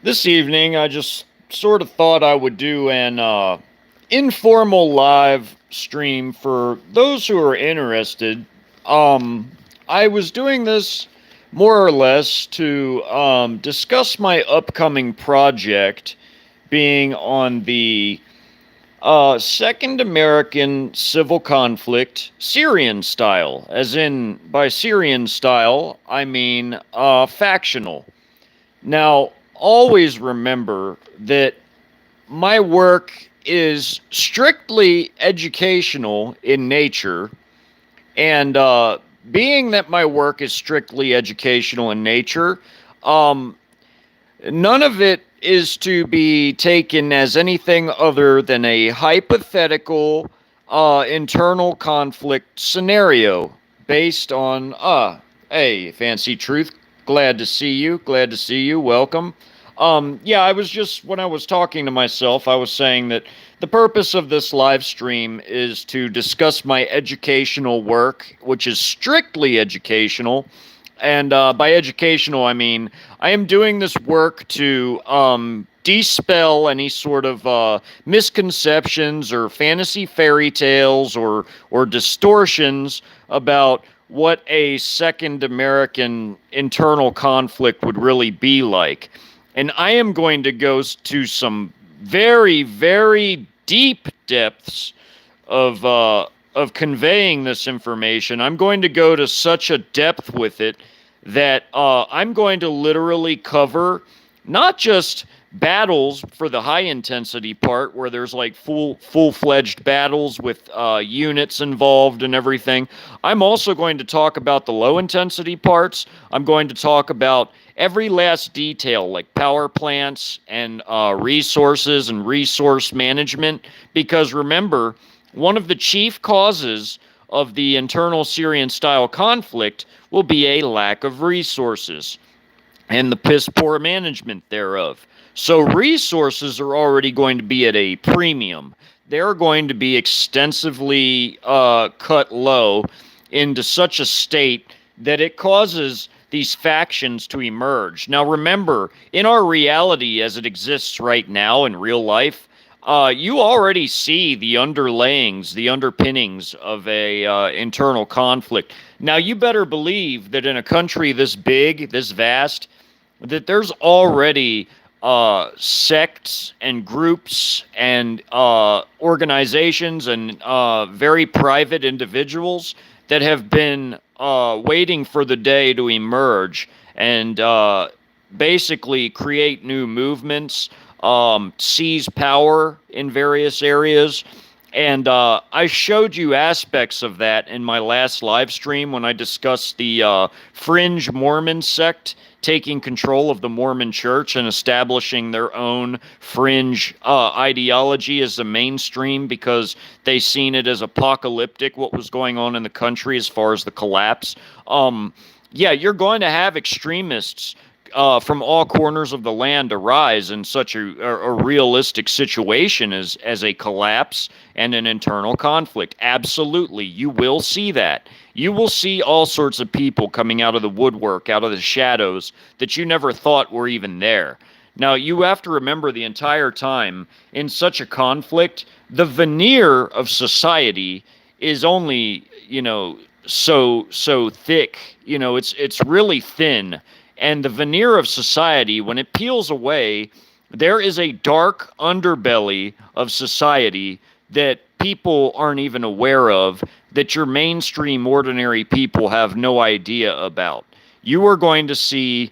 This evening, I just sort of thought I would do an informal live stream for those who are interested. I was doing this more or less to discuss my upcoming project being on the Second American Civil Conflict Syrian style. As in, by Syrian style, I mean factional. Now, always remember that my work is strictly educational in nature, and being that my work is strictly educational in nature, um, none of it is to be taken as anything other than a hypothetical internal conflict scenario based on, hey, Fancy Truth, glad to see you, welcome. Yeah, I was just, when I was talking to myself, I was saying that the purpose of this live stream is to discuss my educational work, which is strictly educational, and by educational, I mean I am doing this work to dispel any sort of misconceptions or fantasy fairy tales or distortions about what a second American internal conflict would really be like. And I am going to go to some very, very deep depths of conveying this information. I'm going to go to such a depth with it that I'm going to literally cover not just battles for the high intensity part where there's like full-fledged battles with units involved and everything. I'm also going to talk about the low intensity parts. I'm going to talk about every last detail, like power plants and resources and resource management, because remember, one of the chief causes of the internal Syrian style conflict will be a lack of resources and the piss poor management thereof. So resources are already going to be at a premium. They're going to be extensively cut low into such a state that it causes these factions to emerge. Now remember, in our reality as it exists right now in real life, you already see the underlayings, the underpinnings of a internal conflict. Now, you better believe that in a country this big, this vast, that there's already sects and groups and organizations and very private individuals that have been waiting for the day to emerge and basically create new movements, seize power in various areas. And I showed you aspects of that in my last live stream when I discussed the fringe Mormon sect taking control of the Mormon church and establishing their own fringe ideology as the mainstream because they seen it as apocalyptic, what was going on in the country as far as the collapse. Yeah, you're going to have extremists from all corners of the land arise in such a realistic situation as a collapse and an internal conflict. Absolutely, you will see that. You will see all sorts of people coming out of the woodwork, out of the shadows that you never thought were even there. Now, you have to remember the entire time in such a conflict, the veneer of society is only, so thick. It's really thin. And the veneer of society, when it peels away, there is a dark underbelly of society that people aren't even aware of, that your mainstream ordinary people have no idea about. You are going to see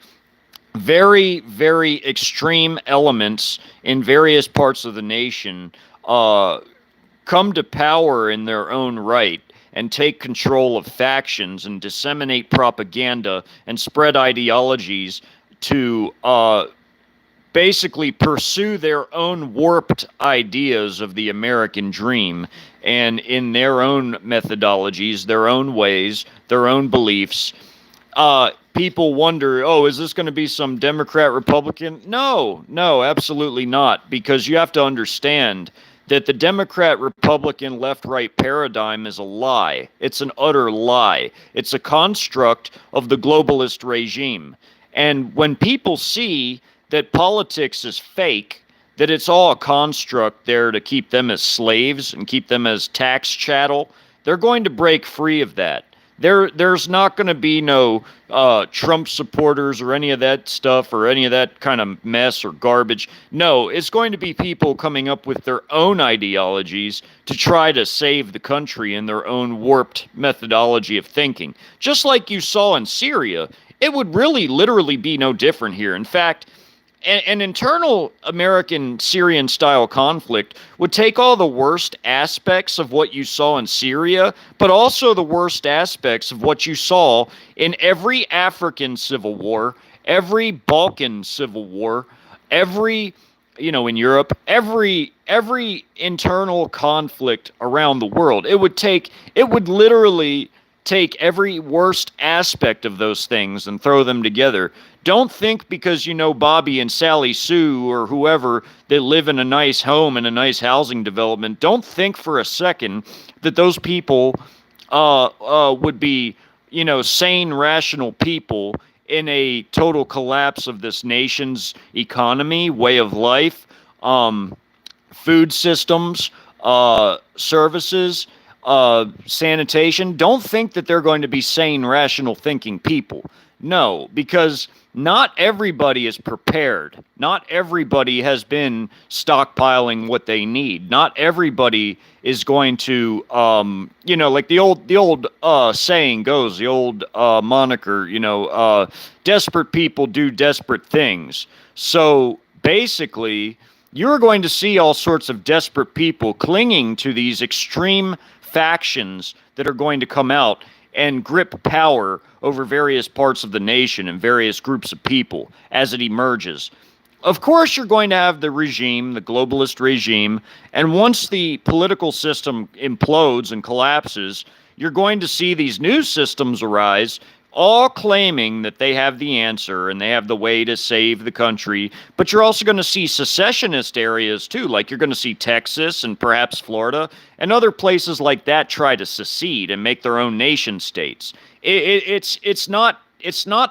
very, very extreme elements in various parts of the nation come to power in their own right and take control of factions and disseminate propaganda and spread ideologies to basically pursue their own warped ideas of the American dream, and in their own methodologies, their own ways, their own beliefs. People wonder, oh, is this going to be some Democrat, Republican? No, absolutely not, because you have to understand that the Democrat, Republican, left-right paradigm is a lie. It's an utter lie. It's a construct of the globalist regime. And when people see that politics is fake, that it's all a construct there to keep them as slaves and keep them as tax chattel, they're going to break free of that. There's not going to be no Trump supporters or any of that stuff or any of that kind of mess or garbage. No, it's going to be people coming up with their own ideologies to try to save the country in their own warped methodology of thinking. Just like you saw in Syria, it would really literally be no different here. In fact, an internal American Syrian style conflict would take all the worst aspects of what you saw in Syria, but also the worst aspects of what you saw in every African civil war, every Balkan civil war, every, in Europe, every internal conflict around the world. It would literally take every worst aspect of those things and throw them together. Don't think because you know Bobby and Sally Sue or whoever that live in a nice home in a nice housing development, don't think for a second that those people would be, sane, rational people in a total collapse of this nation's economy, way of life, food systems, services, sanitation. Don't think that they're going to be sane, rational thinking people. No, because not everybody is prepared. Not everybody has been stockpiling what they need. Not everybody is going to, like the old saying goes, the old moniker, desperate people do desperate things. So basically, you're going to see all sorts of desperate people clinging to these extreme factions that are going to come out and grip power over various parts of the nation and various groups of people as it emerges. Of course, you're going to have the regime, the globalist regime, and once the political system implodes and collapses, you're going to see these new systems arise, all claiming that they have the answer and they have the way to save the country. But you're also going to see secessionist areas too, like you're going to see Texas and perhaps Florida and other places like that try to secede and make their own nation states. It's not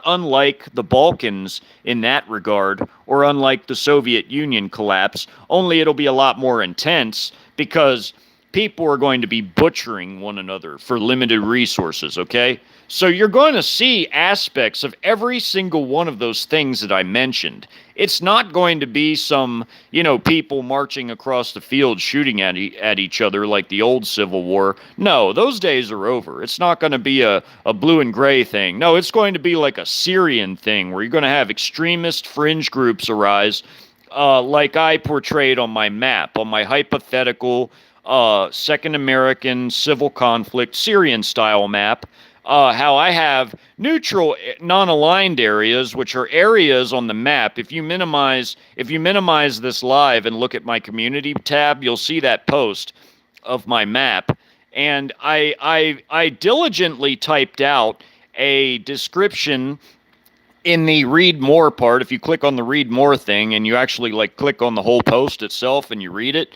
unlike the Balkans in that regard, or unlike the Soviet Union collapse, only it'll be a lot more intense because people are going to be butchering one another for limited resources, okay? So you're going to see aspects of every single one of those things that I mentioned. It's not going to be some, people marching across the field shooting at each other like the old Civil War. No, those days are over. It's not going to be a blue and gray thing. No, it's going to be like a Syrian thing where you're going to have extremist fringe groups arise, like I portrayed on my map, on my hypothetical Second American civil conflict Syrian-style map. How I have neutral, non-aligned areas, which are areas on the map. If you minimize this live and look at my community tab, you'll see that post of my map. And I diligently typed out a description in the read more part. If you click on the read more thing and you actually click on the whole post itself and you read it,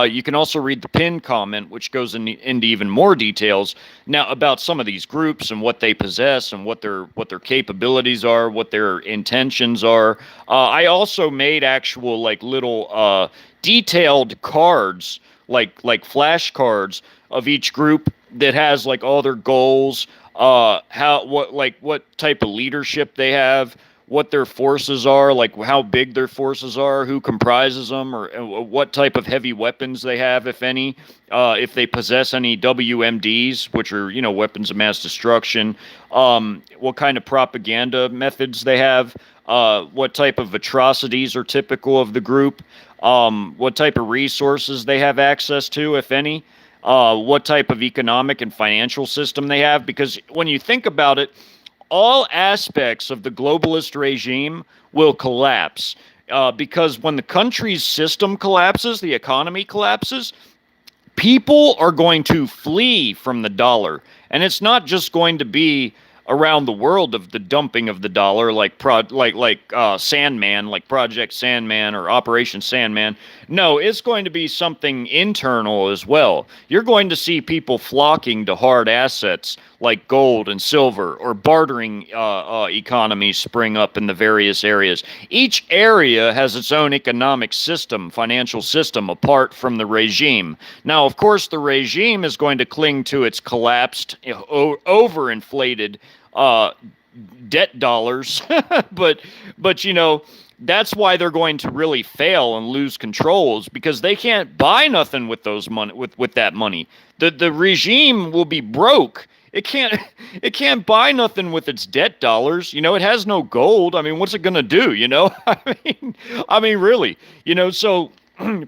you can also read the pinned comment, which goes into even more details now about some of these groups and what they possess and what their capabilities are, what their intentions are. I also made actual little detailed cards, like flashcards of each group that has all their goals, what type of leadership they have, what their forces are, how big their forces are, who comprises them, or what type of heavy weapons they have, if any, if they possess any WMDs, which are, weapons of mass destruction, what kind of propaganda methods they have, what type of atrocities are typical of the group, what type of resources they have access to, if any, what type of economic and financial system they have, because when you think about it, all aspects of the globalist regime will collapse because when the country's system collapses, the economy collapses, people are going to flee from the dollar. And it's not just going to be around the world of the dumping of the dollar like Sandman, like Project Sandman or Operation Sandman. No, it's going to be something internal as well. You're going to see people flocking to hard assets like gold and silver, or bartering economies spring up in the various areas. Each area has its own economic system, financial system, apart from the regime. Now, of course, the regime is going to cling to its collapsed, overinflated debt dollars, but that's why they're going to really fail and lose controls, because they can't buy nothing with those money with that money. The regime will be broke. It can't buy nothing with its debt dollars. It has no gold. I mean, what's it gonna do? I mean, really. So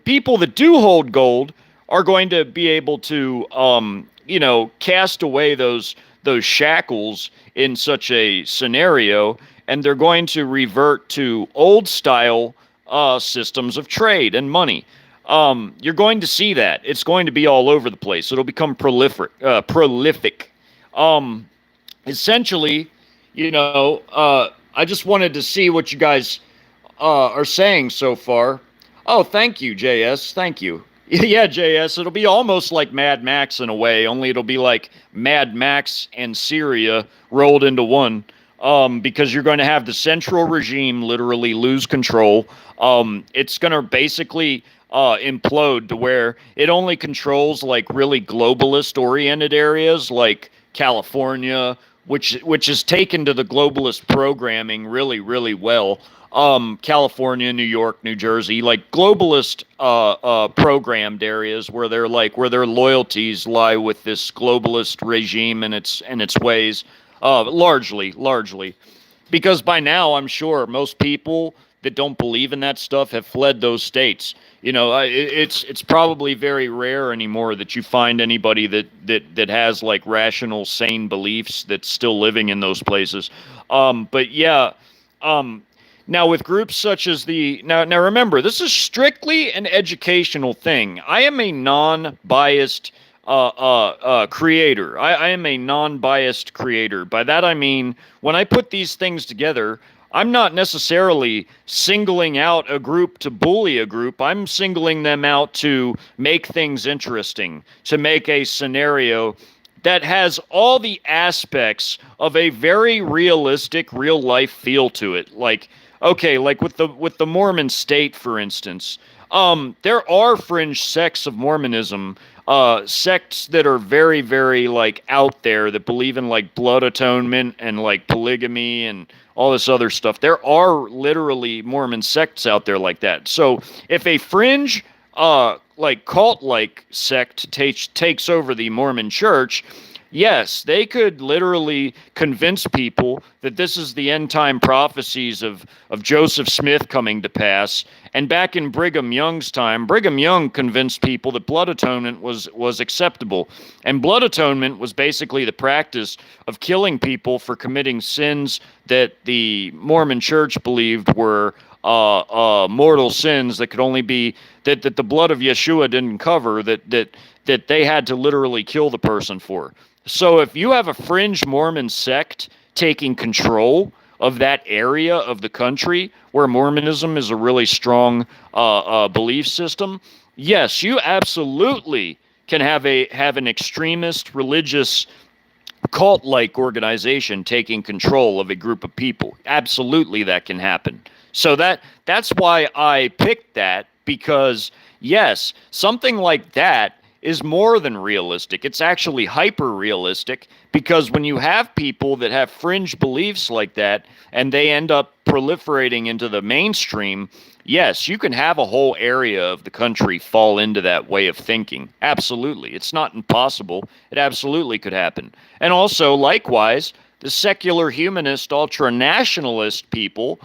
people that do hold gold are going to be able to, cast away those shackles in such a scenario, and they're going to revert to old style systems of trade and money. You're going to see that. It's going to be all over the place. It'll become prolific. Essentially, I just wanted to see what you guys are saying so far. Oh, thank you, JS. Thank you. Yeah, JS, it'll be almost like Mad Max in a way, only it'll be like Mad Max and Syria rolled into one, because you're going to have the central regime literally lose control. It's going to basically implode to where it only controls like really globalist-oriented areas like California, which is taken to the globalist programming really, really well. California, New York, New Jersey, like globalist programmed areas where their loyalties lie with this globalist regime and its ways, largely, because by now I'm sure most people that don't believe in that stuff have fled those states. It's probably very rare anymore that you find anybody that has like rational, sane beliefs that's still living in those places. But yeah. Now, with groups such as now remember, this is strictly an educational thing. I am a non-biased creator. I am a non-biased creator. By that I mean, when I put these things together, I'm not necessarily singling out a group to bully a group. I'm singling them out to make things interesting, to make a scenario that has all the aspects of a very realistic, real-life feel to it. Like, okay, like with the Mormon state, for instance, there are fringe sects of Mormonism, sects that are very, very like out there, that believe in like blood atonement and like polygamy and all this other stuff. There are literally Mormon sects out there like that. So if a fringe like cult-like sect takes over the Mormon church, yes, they could literally convince people that this is the end-time prophecies of Joseph Smith coming to pass. And back in Brigham Young's time, Brigham Young convinced people that blood atonement was acceptable. And blood atonement was basically the practice of killing people for committing sins that the Mormon church believed were mortal sins that could only be, that the blood of Yeshua didn't cover, that they had to literally kill the person for. So if you have a fringe Mormon sect taking control of that area of the country where Mormonism is a really strong belief system, yes, you absolutely can have an extremist religious cult-like organization taking control of a group of people. Absolutely, that can happen. So that's why I picked that, because yes, something like that is more than realistic. It's actually hyper-realistic, because when you have people that have fringe beliefs like that and they end up proliferating into the mainstream, yes, you can have a whole area of the country fall into that way of thinking. Absolutely. It's not impossible. It absolutely could happen. And also, likewise, the secular humanist, ultra-nationalist people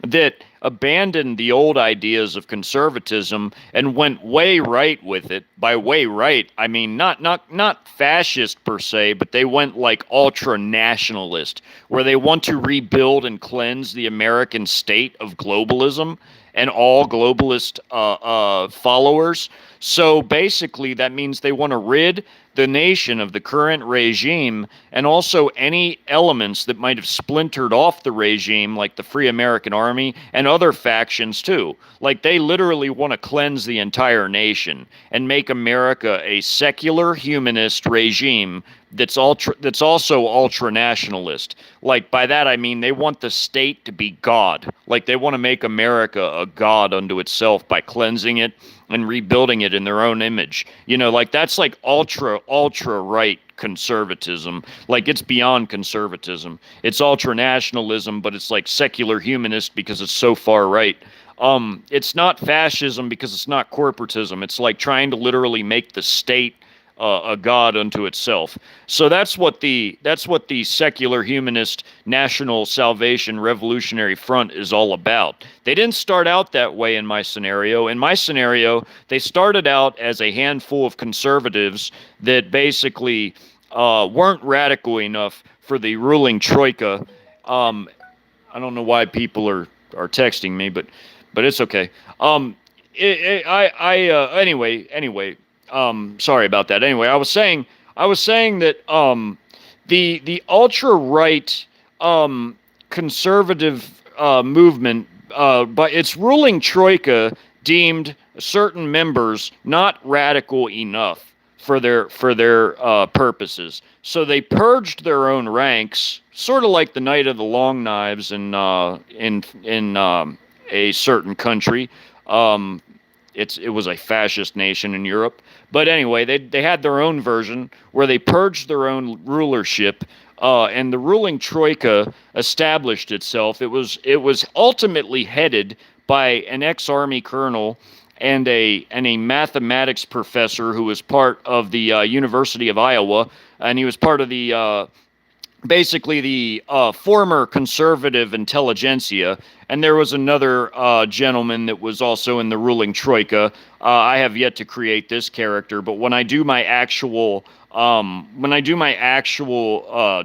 that abandoned the old ideas of conservatism and went way right with it. By way right, I mean not fascist per se, but they went like ultra-nationalist, where they want to rebuild and cleanse the American state of globalism and all globalist followers. So basically, that means they want to rid the nation of the current regime, and also any elements that might have splintered off the regime, like the Free American Army and other factions too. Like, they literally want to cleanse the entire nation and make America a secular humanist regime that's also ultra nationalist. Like by that I mean they want the state to be God. Like they want to make America a god unto itself by cleansing it and rebuilding it in their own image. You know, like that's like ultra right conservatism. Like it's beyond conservatism. It's ultra nationalism, but it's like secular humanist because it's so far right. It's not fascism because it's not corporatism. It's like trying to literally make the state a god unto itself. So that's what the secular humanist National Salvation Revolutionary Front is all about. They didn't start out that way in my scenario. In my scenario, they started out as a handful of conservatives that basically weren't radical enough for the ruling troika. I don't know why people are texting me, but it's okay. Anyway, sorry about that. Anyway, I was saying that the ultra right conservative movement, but its ruling troika deemed certain members not radical enough for their purposes. So they purged their own ranks, sort of like the Night of the Long Knives in a certain country. It was a fascist nation in Europe. But anyway, they had their own version where they purged their own rulership, and the ruling troika established itself. It was ultimately headed by an ex-army colonel and a mathematics professor who was part of the University of Iowa, and he was part of the basically the former conservative intelligentsia, and there was another gentleman that was also in the ruling troika. I have yet to create this character, but when I do my actual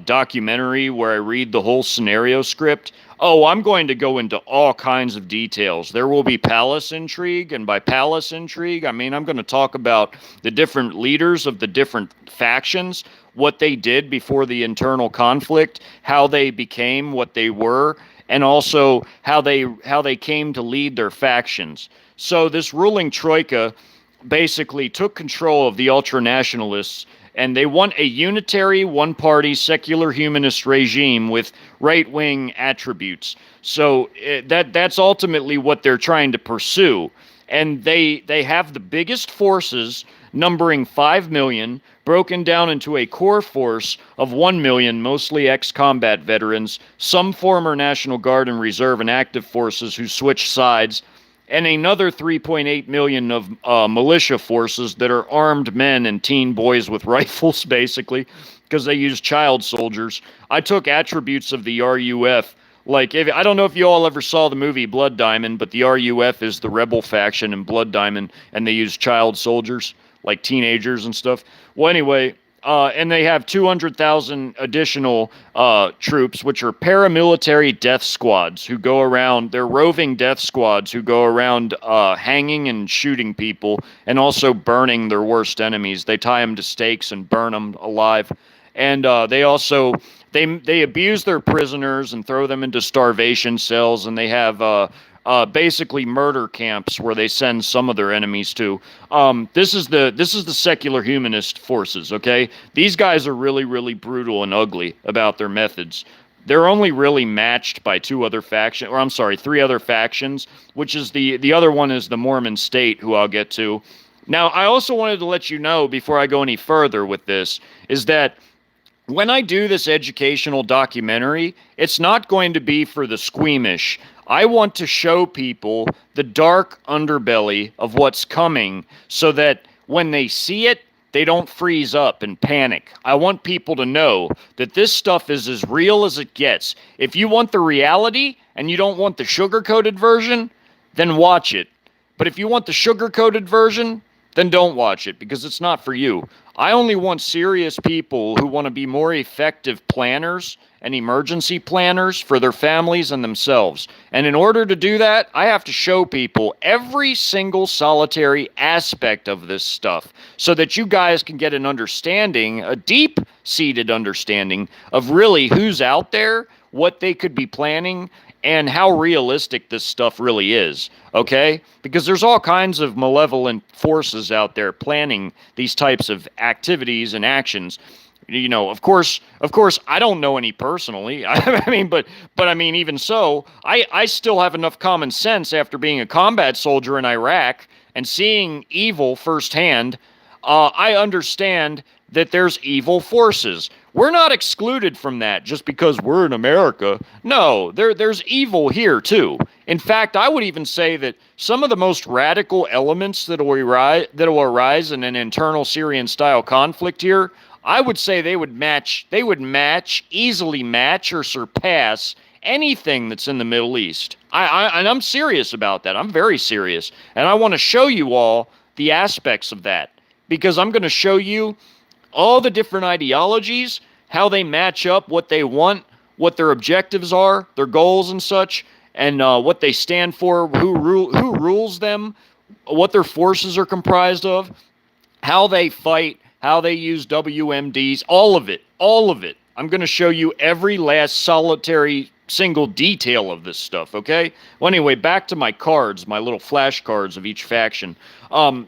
documentary where I read the whole scenario script, I'm going to go into all kinds of details. There will be palace intrigue, and by palace intrigue, I mean I'm going to talk about the different leaders of the different factions, what they did before the internal conflict, how they became what they were, and also how they came to lead their factions. So this ruling troika basically took control of the ultranationalists, and they want a unitary, one-party, secular humanist regime with right-wing attributes. So that's ultimately what they're trying to pursue. And they have the biggest forces, numbering 5 million, broken down into a core force of 1 million, mostly ex-combat veterans, some former National Guard and Reserve and active forces who switch sides, and another 3.8 million of militia forces that are armed men and teen boys with rifles, basically, because they use child soldiers. I took attributes of the RUF. Like, I don't know if you all ever saw the movie Blood Diamond, but the RUF is the rebel faction in Blood Diamond, and they use child soldiers, like teenagers and stuff. Well, anyway, and they have 200,000 additional troops, which are paramilitary death squads who go around. They're roving death squads who go around hanging and shooting people, and also burning their worst enemies. They tie them to stakes and burn them alive. And they also they abuse their prisoners and throw them into starvation cells, and they have basically murder camps where they send some of their enemies to. This is the secular humanist forces. Okay, these guys are really, really brutal and ugly about their methods. They're only really matched by three other factions, which is the other one is the Mormon State, who I'll get to. Now, I also wanted to let you know before I go any further with this is that when I do this educational documentary, it's not going to be for the squeamish. I want to show people the dark underbelly of what's coming so that when they see it, they don't freeze up and panic. I want people to know that this stuff is as real as it gets. If you want the reality and you don't want the sugar-coated version, then watch it. But if you want the sugar-coated version, then don't watch it, because it's not for you. I only want serious people who want to be more effective planners and emergency planners for their families and themselves. And in order to do that, I have to show people every single solitary aspect of this stuff so that you guys can get an understanding, a deep-seated understanding of really who's out there, what they could be planning, and how realistic this stuff really is, okay? Because there's all kinds of malevolent forces out there planning these types of activities and actions. Of course, I don't know any personally. I mean, but I mean, even so, I still have enough common sense after being a combat soldier in Iraq and seeing evil firsthand. I understand that there's evil forces. We're not excluded from that just because we're in America. No, there's evil here too. In fact, I would even say that some of the most radical elements that will arise in an internal Syrian-style conflict here, I would say they would easily match or surpass anything that's in the Middle East. And I'm serious about that. I'm very serious. And I want to show you all the aspects of that, because I'm going to show you all the different ideologies, how they match up, what they want, what their objectives are, their goals and such, and what they stand for, who rules them, what their forces are comprised of, how they fight, how they use WMDs, all of it. I'm going to show you every last solitary single detail of this stuff, okay? Well, anyway, back to my cards, my little flashcards of each faction. I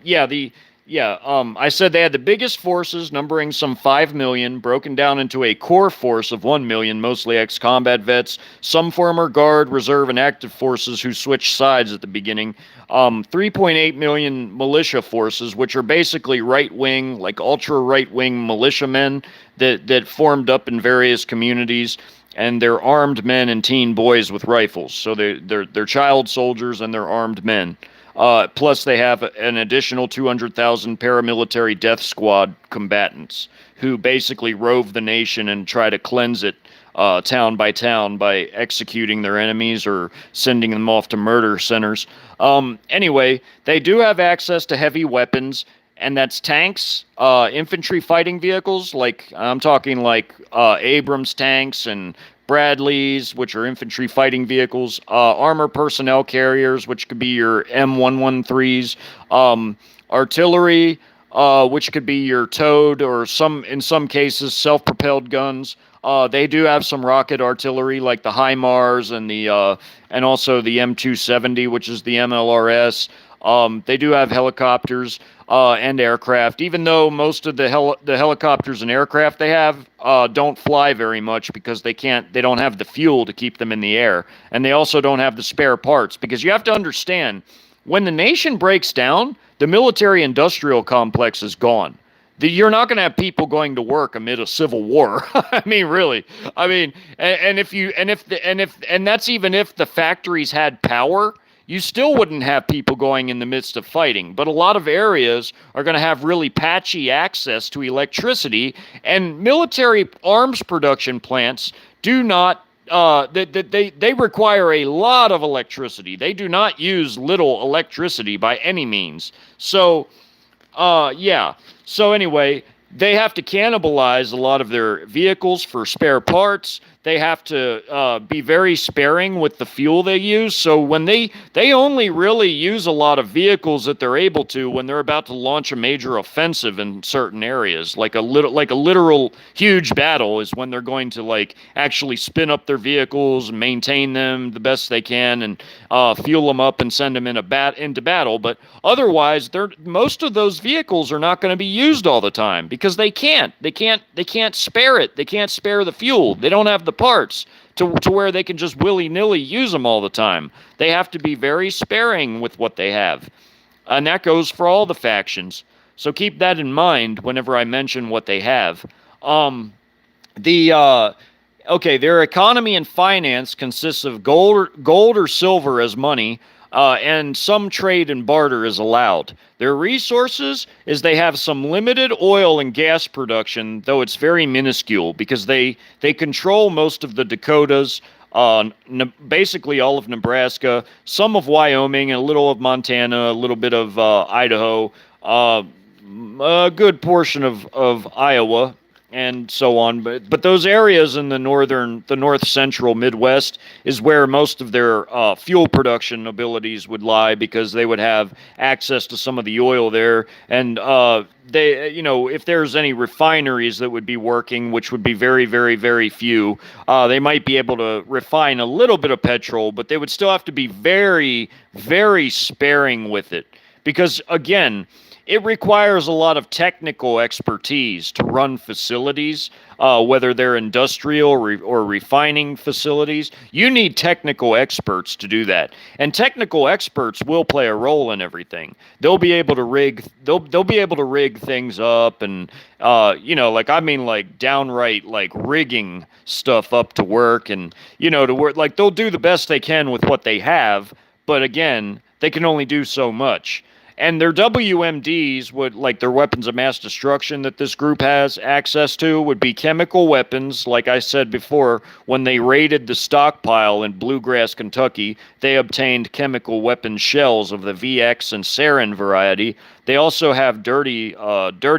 said they had the biggest forces, numbering some 5 million, broken down into a core force of 1 million, mostly ex-combat vets, some former Guard, Reserve, and active forces who switched sides at the beginning, 3.8 million militia forces, which are basically right-wing, like ultra-right-wing militiamen that formed up in various communities, and they're armed men and teen boys with rifles. So they're child soldiers and they're armed men. Plus, they have an additional 200,000 paramilitary death squad combatants who basically rove the nation and try to cleanse it town by town by executing their enemies or sending them off to murder centers. Anyway, they do have access to heavy weapons, and that's tanks, infantry fighting vehicles, like I'm talking like Abrams tanks and Bradleys, which are infantry fighting vehicles, armor personnel carriers, which could be your M113s, artillery, which could be your towed or in some cases self-propelled guns. They do have some rocket artillery like the HIMARS and also the M270, which is the MLRS. They do have helicopters and aircraft, even though most of the helicopters and aircraft they have don't fly very much because they don't have the fuel to keep them in the air, and they also don't have the spare parts, because you have to understand, when the nation breaks down, the military-industrial complex is gone. You're not going to have people going to work amid a civil war. I mean, really. I mean, and that's even if the factories had power. You still wouldn't have people going in the midst of fighting, but a lot of areas are going to have really patchy access to electricity, and military arms production plants do not, they require a lot of electricity. They do not use little electricity by any means. So, So anyway, they have to cannibalize a lot of their vehicles for spare parts. They have to be very sparing with the fuel they use. So when they only really use a lot of vehicles that they're able to when they're about to launch a major offensive in certain areas, like a literal huge battle is when they're going to actually spin up their vehicles and maintain them the best they can and fuel them up and send them into battle. But otherwise, most of those vehicles are not going to be used all the time because they can't spare it. They can't spare the fuel. They don't have the parts to where they can just willy-nilly use them all the time. They have to be very sparing with what they have. And that goes for all the factions. So keep that in mind whenever I mention what they have. Their economy and finance consists of gold or silver as money, and some trade and barter is allowed. Their resources is they have some limited oil and gas production, though it's very minuscule because they control most of the Dakotas, basically all of Nebraska, some of Wyoming, a little of Montana, a little bit of Idaho, a good portion of Iowa, and so on. But those areas in the north central Midwest is where most of their fuel production abilities would lie, because they would have access to some of the oil there. And if there's any refineries that would be working, which would be very, very, very few, they might be able to refine a little bit of petrol, but they would still have to be very, very sparing with it. Because again, it requires a lot of technical expertise to run facilities, whether they're industrial or refining facilities. You need technical experts to do that, and technical experts will play a role in everything. They'll be able to rig. They'll be able to rig things up, and like I mean, like downright like rigging stuff up to work, and to work. Like they'll do the best they can with what they have, but again, they can only do so much. And their WMDs would, like their weapons of mass destruction that this group has access to, would be chemical weapons. Like I said before, when they raided the stockpile in Bluegrass, Kentucky, they obtained chemical weapon shells of the VX and sarin variety. They also have dirty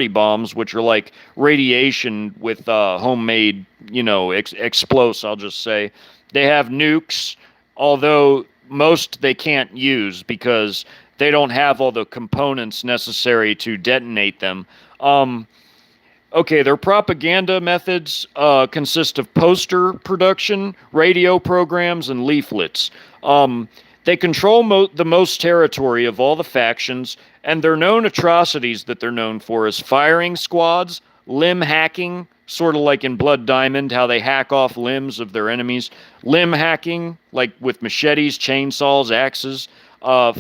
bombs, which are like radiation with homemade, explosives, I'll just say. They have nukes, although most they can't use because they don't have all the components necessary to detonate them. Okay, their propaganda methods consist of poster production, radio programs, and leaflets. They control the most territory of all the factions, and their known atrocities that they're known for is firing squads, limb hacking, sort of like in Blood Diamond, how they hack off limbs of their enemies, limb hacking, like with machetes, chainsaws, axes,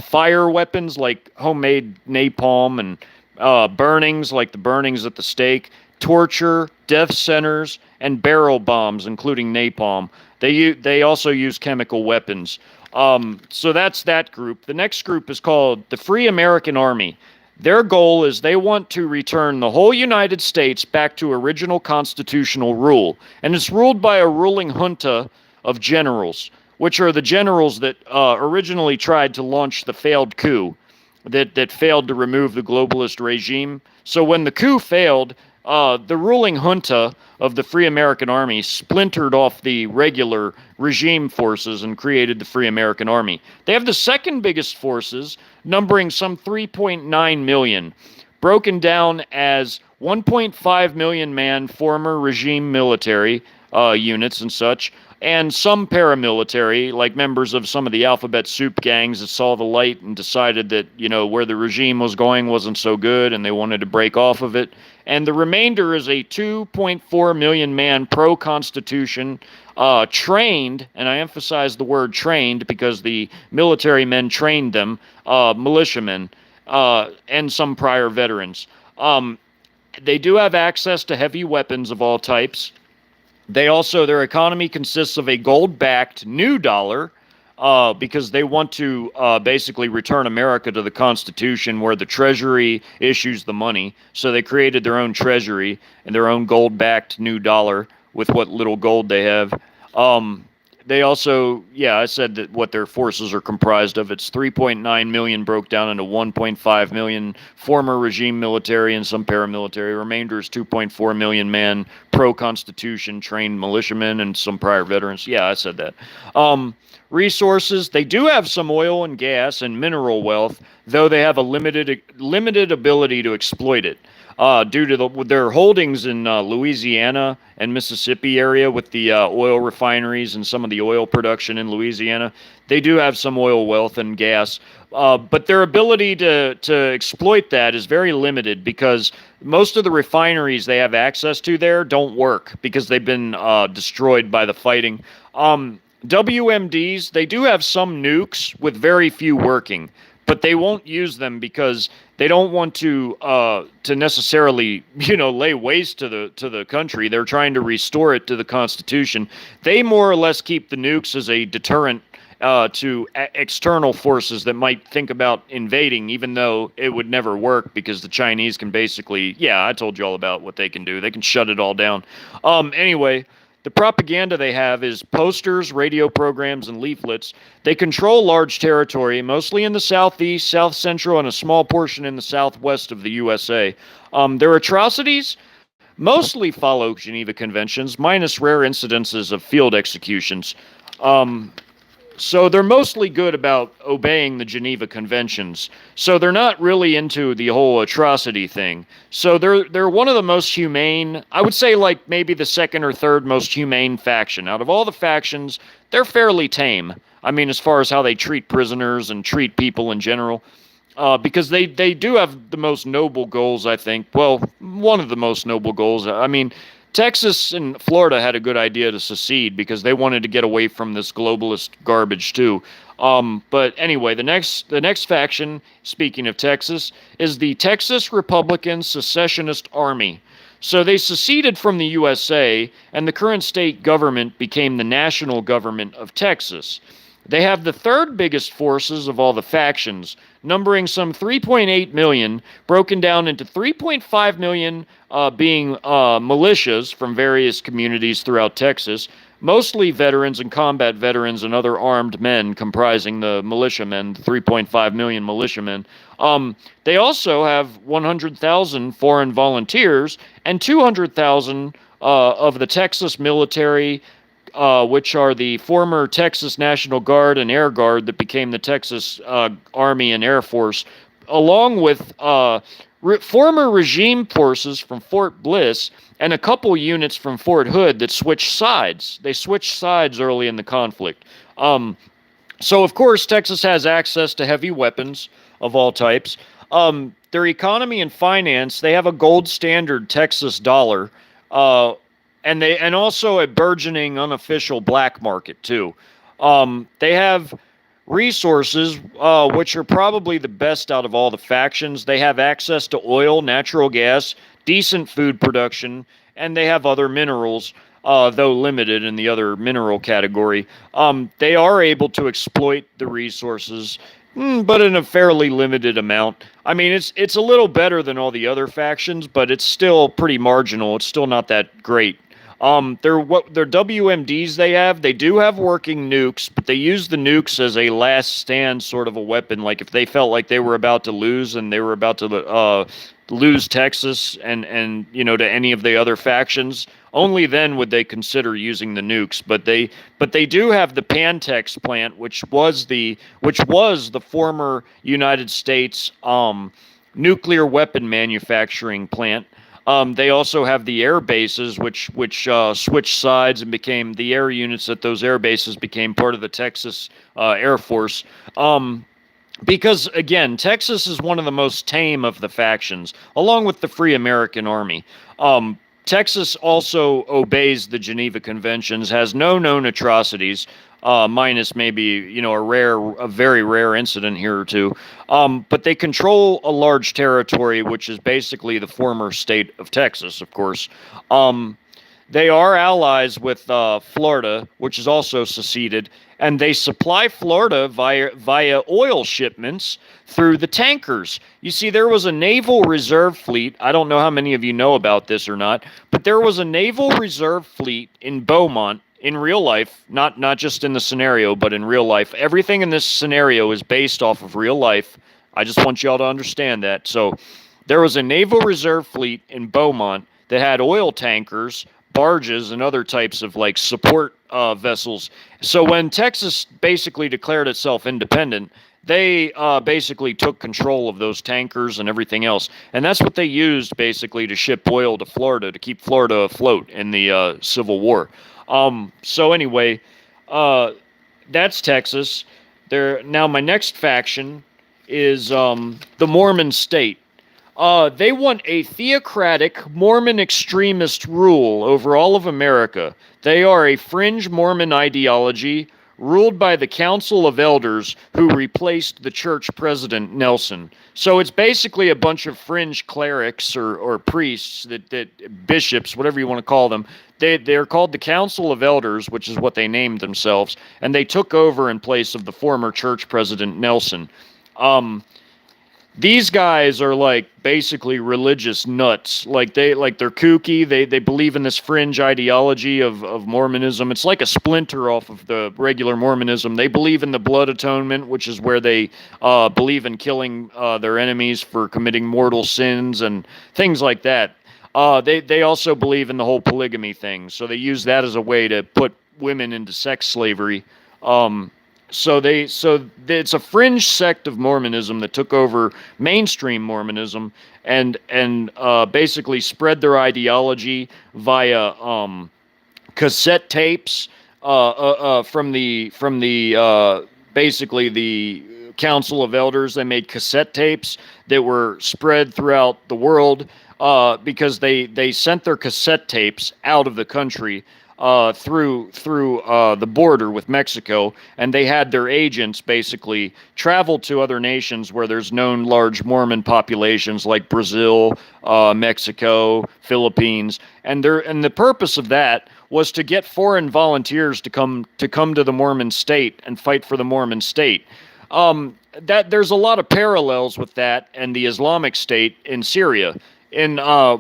fire weapons like homemade napalm, and burnings like the burnings at the stake, torture, death centers, and barrel bombs, including napalm. They also use chemical weapons. So that's that group. The next group is called the Free American Army. Their goal is they want to return the whole United States back to original constitutional rule, and it's ruled by a ruling junta of generals, which are the generals that originally tried to launch the failed coup that failed to remove the globalist regime. So when the coup failed, the ruling junta of the Free American Army splintered off the regular regime forces and created the Free American Army. They have the second biggest forces, numbering some 3.9 million, broken down as 1.5 million man former regime military units and such, and some paramilitary, like members of some of the alphabet soup gangs that saw the light and decided that, where the regime was going wasn't so good and they wanted to break off of it. And the remainder is a 2.4 million man pro-constitution, trained, and I emphasize the word trained because the military men trained them, militiamen, and some prior veterans. They do have access to heavy weapons of all types. Their economy consists of a gold-backed new dollar, because they want to basically return America to the Constitution where the Treasury issues the money. So they created their own Treasury and their own gold-backed new dollar with what little gold they have. They also, I said that what their forces are comprised of. It's 3.9 million broke down into 1.5 million former regime military and some paramilitary. Remainder is 2.4 million man pro-constitution trained militiamen and some prior veterans. Yeah, I said that. Resources, they do have some oil and gas and mineral wealth, though they have a limited ability to exploit it. Due to their holdings in Louisiana and Mississippi area with the oil refineries and some of the oil production in Louisiana, they do have some oil wealth and gas, but their ability to exploit that is very limited because most of the refineries they have access to there don't work because they've been destroyed by the fighting. WMDs, they do have some nukes with very few working, but they won't use them because they don't want to necessarily, lay waste to the country. They're trying to restore it to the Constitution. They more or less keep the nukes as a deterrent to external forces that might think about invading, even though it would never work because the Chinese can basically, I told you all about what they can do. They can shut it all down. Anyway, the propaganda they have is posters, radio programs, and leaflets. They control large territory, mostly in the southeast, south central, and a small portion in the southwest of the USA. Their atrocities mostly follow Geneva Conventions, minus rare incidences of field executions. So they're mostly good about obeying the Geneva Conventions. So they're not really into the whole atrocity thing. So they're one of the most humane, I would say like maybe the second or third most humane faction. Out of all the factions, they're fairly tame. I mean, as far as how they treat prisoners and treat people in general. because they do have the most noble goals, I think. Well, one of the most noble goals. I mean, Texas and Florida had a good idea to secede because they wanted to get away from this globalist garbage too. But anyway, the next faction, speaking of Texas, is the Texas Republican Secessionist Army. So they seceded from the USA, and the current state government became the national government of Texas. They have the third biggest forces of all the factions, numbering some 3.8 million, broken down into 3.5 million being militias from various communities throughout Texas, mostly veterans and combat veterans and other armed men comprising the militiamen, the 3.5 million militiamen. They also have 100,000 foreign volunteers and 200,000 of the Texas military, which are the former Texas National Guard and Air Guard that became the Texas Army and Air Force, along with former regime forces from Fort Bliss and a couple units from Fort Hood that switched sides. They switched sides early in the conflict. So, of course, Texas has access to heavy weapons of all types. Their economy and finance, they have a gold standard Texas dollar. And also a burgeoning unofficial black market too. They have resources which are probably the best out of all the factions. They have access to oil, natural gas, decent food production, and they have other minerals, though limited in the other mineral category. They are able to exploit the resources, but in a fairly limited amount. I mean, it's a little better than all the other factions, but it's still pretty marginal. It's still not that great. Their WMDs they do have working nukes, but they use the nukes as a last stand sort of a weapon. Like if they felt like they were about to lose and they were about to lose Texas and to any of the other factions, only then would they consider using the nukes. But they do have the Pantex plant, which was the former United States nuclear weapon manufacturing plant. They also have the air bases, which switched sides and became the air units at those air bases became part of the Texas Air Force. Because, again, Texas is one of the most tame of the factions, along with the Free American Army. Texas also obeys the Geneva Conventions, has no known atrocities, minus maybe a very rare incident here or two. But they control a large territory, which is basically the former state of Texas, of course. They are allies with Florida, which is also seceded, and they supply Florida via oil shipments through the tankers. You see, there was a naval reserve fleet. I don't know how many of you know about this or not, but there was a naval reserve fleet in Beaumont in real life, not just in the scenario, but in real life. Everything in this scenario is based off of real life. I just want y'all to understand that. So there was a naval reserve fleet in Beaumont that had oil tankers, barges, and other types of support vessels. So when Texas basically declared itself independent, they basically took control of those tankers and everything else. And that's what they used basically to ship oil to Florida, to keep Florida afloat in the Civil War. So anyway, that's Texas. Now my next faction is the Mormon state. They want a theocratic Mormon extremist rule over all of America. They are a fringe Mormon ideology ruled by the Council of Elders who replaced the church president Nelson. So it's basically a bunch of fringe clerics or priests, that bishops, whatever you want to call them. They're called the Council of Elders, which is what they named themselves, and they took over in place of the former church president Nelson. These guys are basically religious nuts. They're kooky. They believe in this fringe ideology of Mormonism. It's like a splinter off of the regular Mormonism. They believe in the blood atonement, which is where they believe in killing their enemies for committing mortal sins and things like that. They also believe in the whole polygamy thing. So they use that as a way to put women into sex slavery. So it's a fringe sect of Mormonism that took over mainstream Mormonism and basically spread their ideology via cassette tapes from the basically the council of elders. They made cassette tapes that were spread throughout the world because they sent their cassette tapes out of the country through the border with Mexico, and they had their agents basically travel to other nations where there's known large Mormon populations, like Brazil, Mexico, Philippines, and the purpose of that was to get foreign volunteers to come to the Mormon state and fight for the Mormon state. That there's a lot of parallels with that and the Islamic State in Syria. And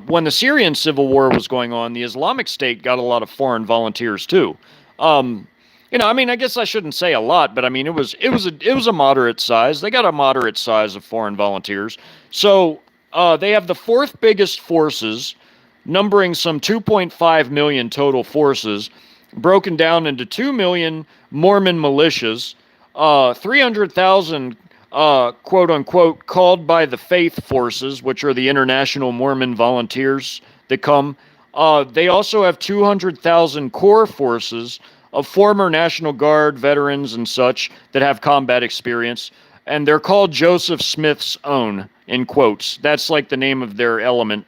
when the Syrian civil war was going on, the Islamic State got a lot of foreign volunteers too. I mean, I guess I shouldn't say a lot, but I mean, it was a moderate size. They got a moderate size of foreign volunteers. So they have the fourth biggest forces, numbering some 2.5 million total forces, broken down into 2 million Mormon militias, 300,000 quote unquote called by the faith forces, which are the international Mormon volunteers that come. They also have 200,000 core forces of former National Guard veterans and such that have combat experience, and they're called Joseph Smith's own, in quotes. That's like the name of their element.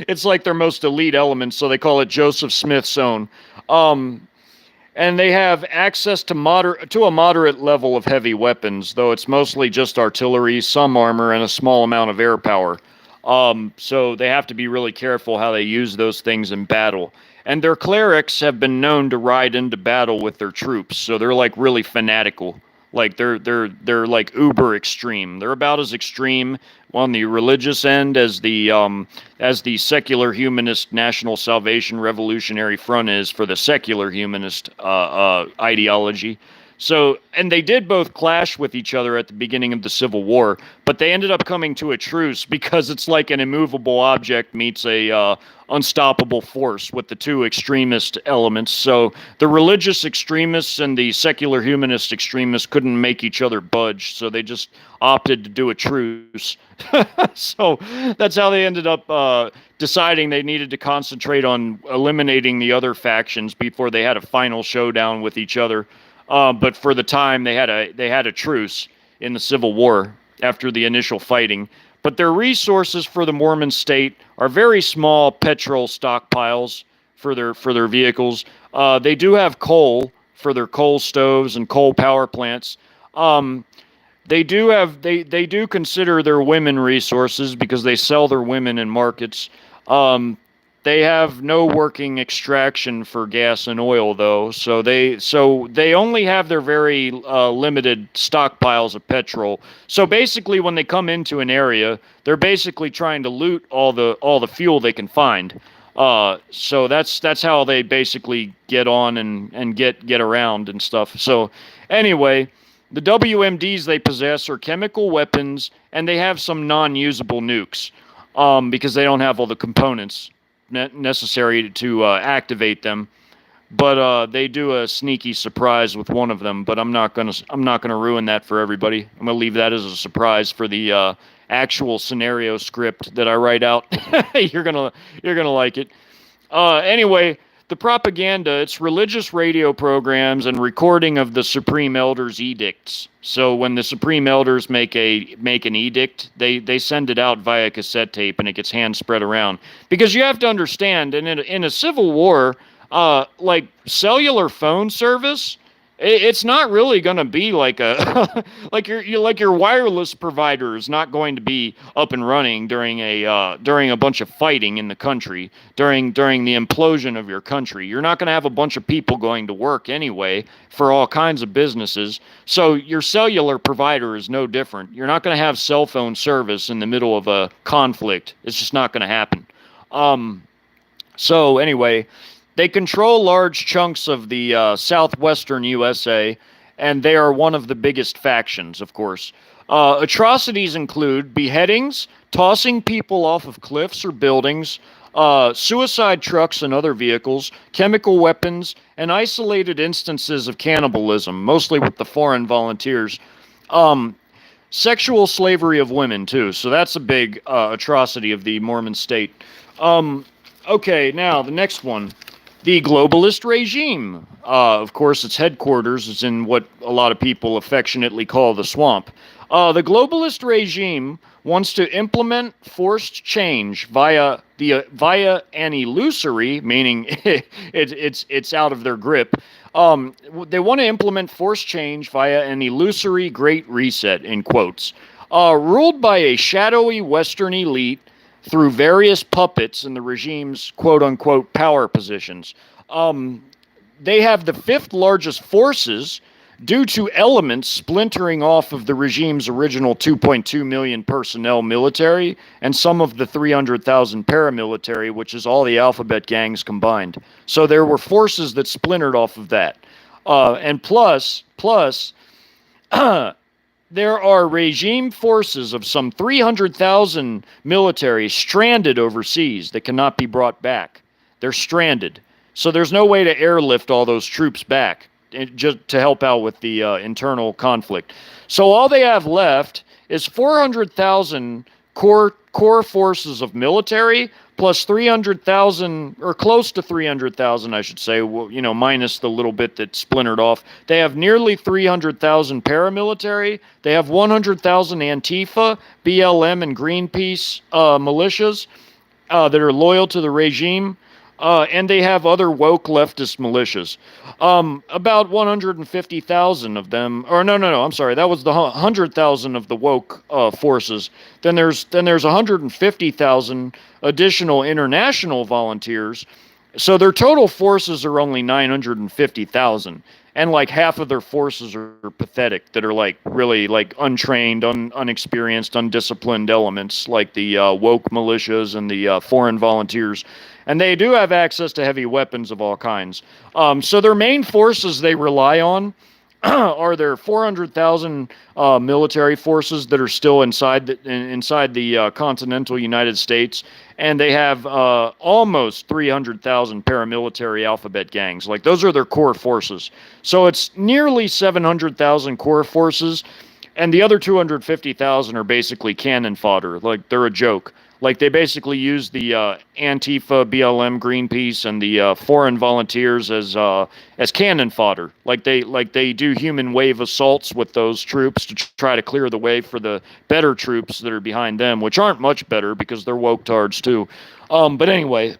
It's like their most elite element, so they call it Joseph Smith's own. And they have access to a moderate level of heavy weapons, though it's mostly just artillery, some armor, and a small amount of air power. So they have to be really careful how they use those things in battle. And their clerics have been known to ride into battle with their troops, so they're like really fanatical. Like they're like uber extreme. They're about as extreme on the religious end as the secular humanist National Salvation Revolutionary Front is for the secular humanist ideology. So, and they did both clash with each other at the beginning of the Civil War, but they ended up coming to a truce because it's like an immovable object meets a unstoppable force with the two extremist elements. So the religious extremists and the secular humanist extremists couldn't make each other budge, so they just opted to do a truce. So that's how they ended up deciding they needed to concentrate on eliminating the other factions before they had a final showdown with each other. But for the time, they had a truce in the Civil War after the initial fighting. But their resources for the Mormon state are very small petrol stockpiles for their vehicles. They do have coal for their coal stoves and coal power plants. They do consider their women resources because they sell their women in markets. They have no working extraction for gas and oil, though, so they only have their very limited stockpiles of petrol. So basically, when they come into an area, they're basically trying to loot all the fuel they can find. So that's how they basically get on and get around and stuff. So anyway, the WMDs they possess are chemical weapons, and they have some non-usable nukes because they don't have all the components necessary to activate them, but they do a sneaky surprise with one of them. But I'm not gonna ruin that for everybody. I'm gonna leave that as a surprise for the actual scenario script that I write out. You're gonna like it. Anyway, the propaganda, it's religious radio programs and recording of the Supreme Elders' edicts. So when the Supreme Elders make an edict, they send it out via cassette tape, and it gets hand spread around. Because you have to understand, and in a civil war, like cellular phone service, it's not really going to be like a like your wireless provider is not going to be up and running during a bunch of fighting in the country during the implosion of your country. You're not going to have a bunch of people going to work anyway for all kinds of businesses. So your cellular provider is no different. You're not going to have cell phone service in the middle of a conflict. It's just not going to happen. So anyway, they control large chunks of the southwestern USA, and they are one of the biggest factions, of course. Atrocities include beheadings, tossing people off of cliffs or buildings, suicide trucks and other vehicles, chemical weapons, and isolated instances of cannibalism, mostly with the foreign volunteers. Sexual slavery of women, too, so that's a big atrocity of the Mormon state. Okay, now the next one. The globalist regime, of course, its headquarters is in what a lot of people affectionately call the swamp. The globalist regime wants to implement forced change via an illusory, meaning it's out of their grip. They want to implement forced change via an illusory Great Reset, in quotes, ruled by a shadowy Western elite through various puppets in the regime's quote-unquote power positions. They have the fifth largest forces due to elements splintering off of the regime's original 2.2 million personnel military and some of the 300,000 paramilitary, which is all the alphabet gangs combined. So there were forces that splintered off of that. And plus, there are regime forces of some 300,000 military stranded overseas that cannot be brought back. They're stranded. So there's no way to airlift all those troops back just to help out with the internal conflict. So all they have left is 400,000 core forces of military plus 300,000, or close to 300,000, I should say, minus the little bit that splintered off. They have nearly 300,000 paramilitary. They have 100,000 Antifa, BLM, and Greenpeace militias that are loyal to the regime. And they have other woke leftist militias. About 150,000 of them, or no, I'm sorry, that was the 100,000 of the woke forces. Then there's 150,000 additional international volunteers. So their total forces are only 950,000. And like half of their forces are pathetic, that are like really like untrained, unexperienced, undisciplined elements like the woke militias and the foreign volunteers. And they do have access to heavy weapons of all kinds. So their main forces they rely on are their 400,000 military forces that are still inside the continental United States, and they have almost 300,000 paramilitary alphabet gangs. Like, those are their core forces. So it's nearly 700,000 core forces, and the other 250,000 are basically cannon fodder. Like, they're a joke. Like, they basically use the Antifa, BLM, Greenpeace, and the foreign volunteers as cannon fodder. Like they do human wave assaults with those troops to try to clear the way for the better troops that are behind them, which aren't much better because they're woke tards too. But anyway,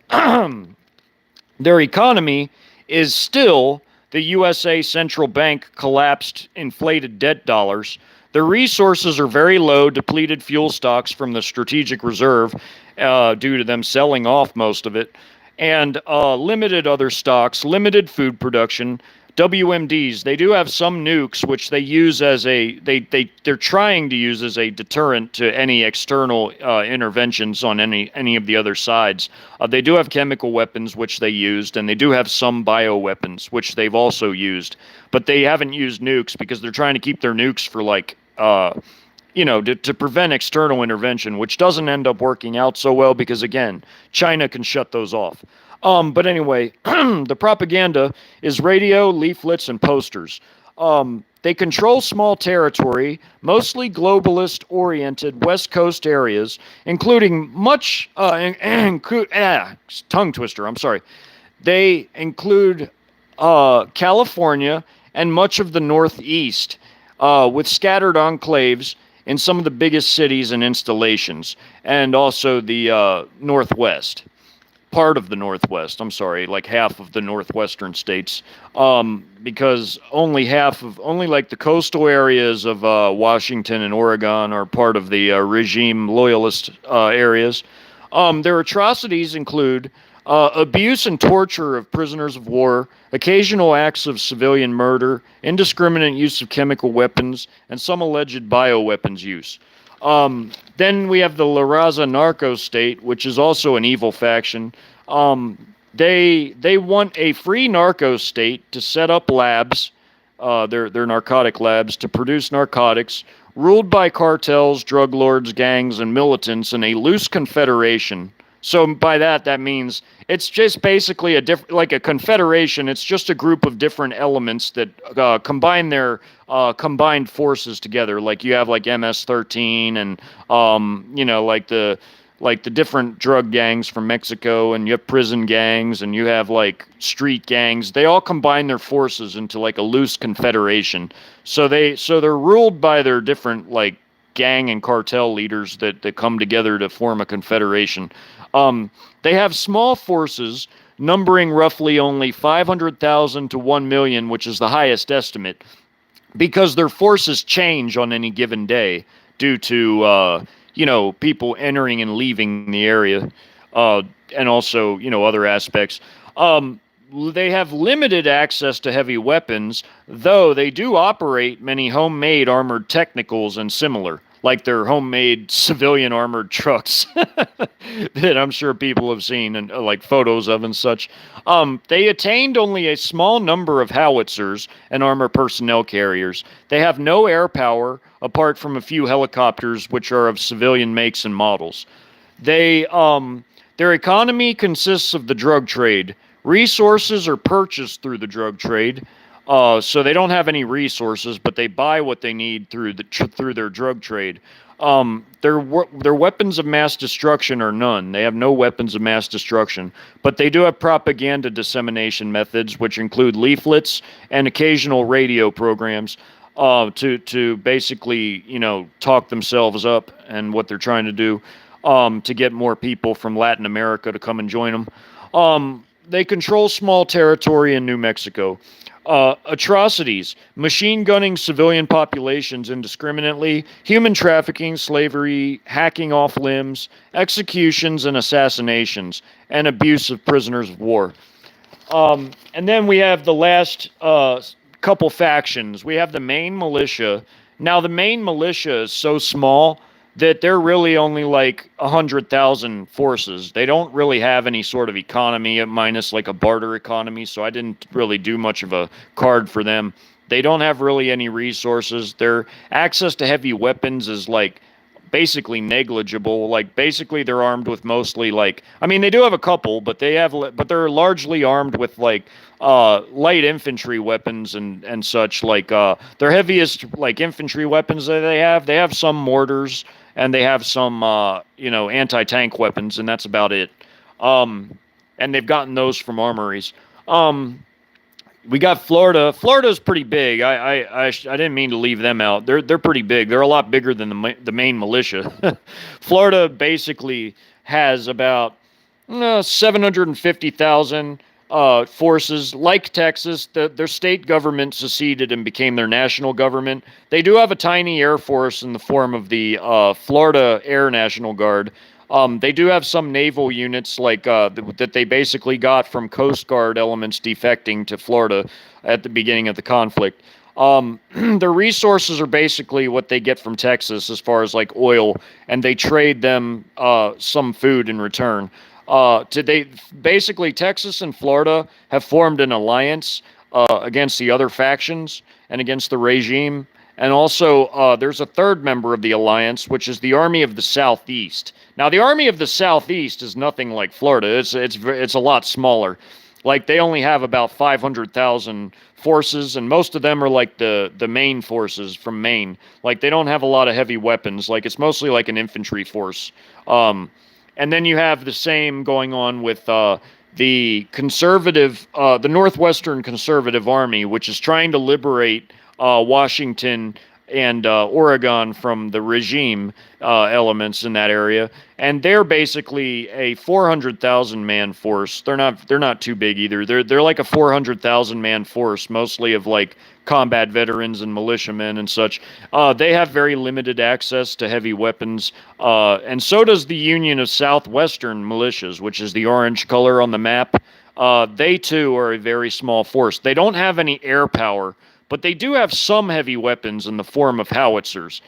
their economy is still the USA central bank collapsed inflated debt dollars. Their resources are very low, depleted fuel stocks from the strategic reserve due to them selling off most of it, and limited other stocks, limited food production, WMDs. They do have some nukes, which they use as they're trying to use as a deterrent to any external interventions on any of the other sides. They do have chemical weapons, which they used, and they do have some bioweapons, which they've also used. But they haven't used nukes because they're trying to keep their nukes for to prevent external intervention, which doesn't end up working out so well because, again, China can shut those off. But anyway, the propaganda is radio, leaflets, and posters. They control small territory, mostly globalist-oriented West Coast areas, including tongue twister, I'm sorry. They include California and much of the Northeast, with scattered enclaves in some of the biggest cities and installations, and also the Northwest. Part of the Northwest, I'm sorry, like half of the northwestern states, because only like the coastal areas of Washington and Oregon are part of the regime loyalist areas. Their atrocities include abuse and torture of prisoners of war, occasional acts of civilian murder, indiscriminate use of chemical weapons, and some alleged bioweapons use. Then we have the La Raza narco state, which is also an evil faction. They want a free narco state to set up labs, their narcotic labs, to produce narcotics, ruled by cartels, drug lords, gangs, and militants in a loose confederation. So by that means it's just basically like a confederation. It's just a group of different elements that combine their combined forces together. Like you have like MS-13 and like the like the different drug gangs from Mexico, and you have prison gangs, and you have like street gangs. They all combine their forces into like a loose confederation. So they're ruled by their different like gang and cartel leaders that come together to form a confederation. They have small forces numbering roughly only 500,000 to 1 million, which is the highest estimate, because their forces change on any given day due to people entering and leaving the area, and also other aspects. Um, they have limited access to heavy weapons, though they do operate many homemade armored technicals and similar, like their homemade civilian armored trucks that I'm sure people have seen and like photos of and such. They attained only a small number of howitzers and armor personnel carriers. They have no air power apart from a few helicopters, which are of civilian makes and models. Their economy consists of the drug trade. Resources are purchased through the drug trade. So they don't have any resources, but they buy what they need through their drug trade. Their weapons of mass destruction are none. They have no weapons of mass destruction, but they do have propaganda dissemination methods, which include leaflets and occasional radio programs, to basically talk themselves up and what they're trying to do, to get more people from Latin America to come and join them. They control small territory in New Mexico. Atrocities, machine gunning civilian populations indiscriminately, human trafficking, slavery, hacking off limbs, executions and assassinations, and abuse of prisoners of war. And then we have the last couple factions. We have the main militia. Now, the main militia is so small that they're really only like 100,000 forces. They don't really have any sort of economy, minus like a barter economy, so I didn't really do much of a card for them. They don't have really any resources. Their access to heavy weapons is like basically negligible. Like basically they're armed with mostly like, I mean, they do have a couple, but they're largely armed with like light infantry weapons and such. Like their heaviest like infantry weapons that they have some mortars, and they have some anti-tank weapons, and that's about it. And they've gotten those from armories. We got Florida. Florida's pretty big. I didn't mean to leave them out. They're pretty big. They're a lot bigger than the main militia. Florida basically has about 750,000 forces. Like Texas, their state government seceded and became their national government. They do have a tiny air force in the form of the Florida Air National Guard. They do have some naval units like that they basically got from Coast Guard elements defecting to Florida at the beginning of the conflict. Their resources are basically what they get from Texas as far as like oil, and they trade them some food in return. Basically Texas and Florida have formed an alliance against the other factions and against the regime. And also, there's a third member of the alliance, which is the Army of the Southeast. Now, the Army of the Southeast is nothing like Florida. It's a lot smaller. Like they only have about 500,000 forces, and most of them are like the Maine forces from Maine. Like they don't have a lot of heavy weapons. Like it's mostly like an infantry force. And then you have the same going on with the Northwestern Conservative Army, which is trying to liberate Washington and Oregon from the regime elements in that area, and they're basically a 400,000 man force. They're not too big either. They're like a 400,000 man force, mostly of like combat veterans and militiamen and such. They have very limited access to heavy weapons, and so does the Union of Southwestern Militias, which is the orange color on the map. They too are a very small force. They don't have any air power, but they do have some heavy weapons in the form of howitzers.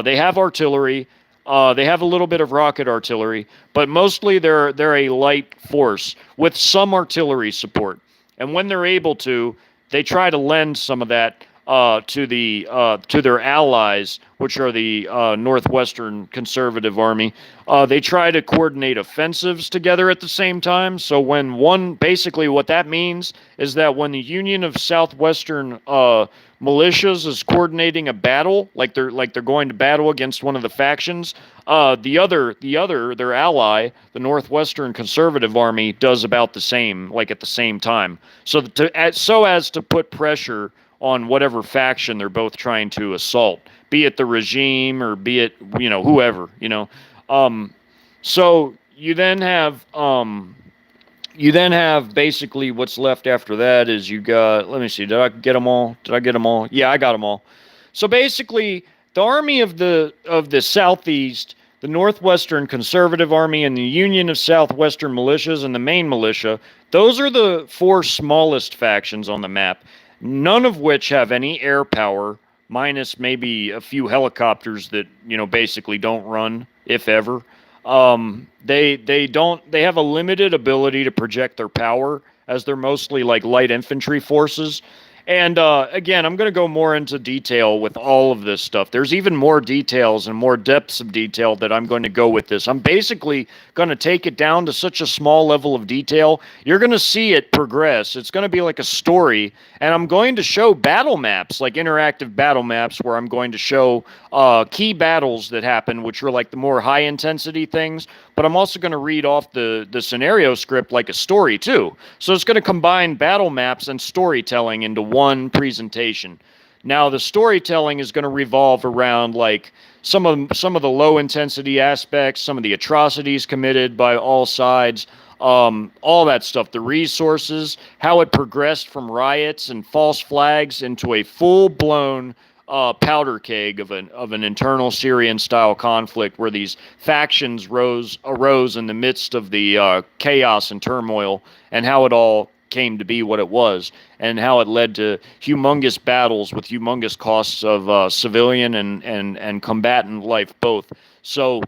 They have artillery. They have a little bit of rocket artillery, but mostly they're a light force with some artillery support. And when they're able to, they try to lend some of that to their allies, which are the Northwestern Conservative Army. They try to coordinate offensives together at the same time. So basically what that means is that when the Union of Southwestern militias is coordinating a battle, like they're going to battle against one of the factions, their ally, the Northwestern Conservative Army, does about the same, like at the same time. So as to put pressure on whatever faction they're both trying to assault, be it the regime or be it whoever. So you then have basically what's left after that is you got, let me see, did I get them all? Yeah, I got them all. So basically, the army of the Southeast, the Northwestern Conservative Army, and the Union of Southwestern Militias and the Maine Militia, those are the four smallest factions on the map, none of which have any air power, minus maybe a few helicopters that basically don't run, if ever. They have a limited ability to project their power, as they're mostly like light infantry forces. And again, I'm going to go more into detail with all of this stuff. There's even more details and more depths of detail that I'm going to go with this. I'm basically going to take it down to such a small level of detail. You're going to see it progress. It's going to be like a story. And I'm going to show battle maps, like interactive battle maps, where I'm going to show key battles that happen, which are like the more high intensity things. But I'm also going to read off the scenario script like a story too. So it's going to combine battle maps and storytelling into one presentation. Now the storytelling is going to revolve around like some of the low intensity aspects, some of the atrocities committed by all sides, all that stuff, the resources, how it progressed from riots and false flags into a full-blown powder keg of an internal Syrian-style conflict where these factions arose in the midst of the chaos and turmoil, and how it all came to be what it was, and how it led to humongous battles with humongous costs of civilian and combatant life both. So,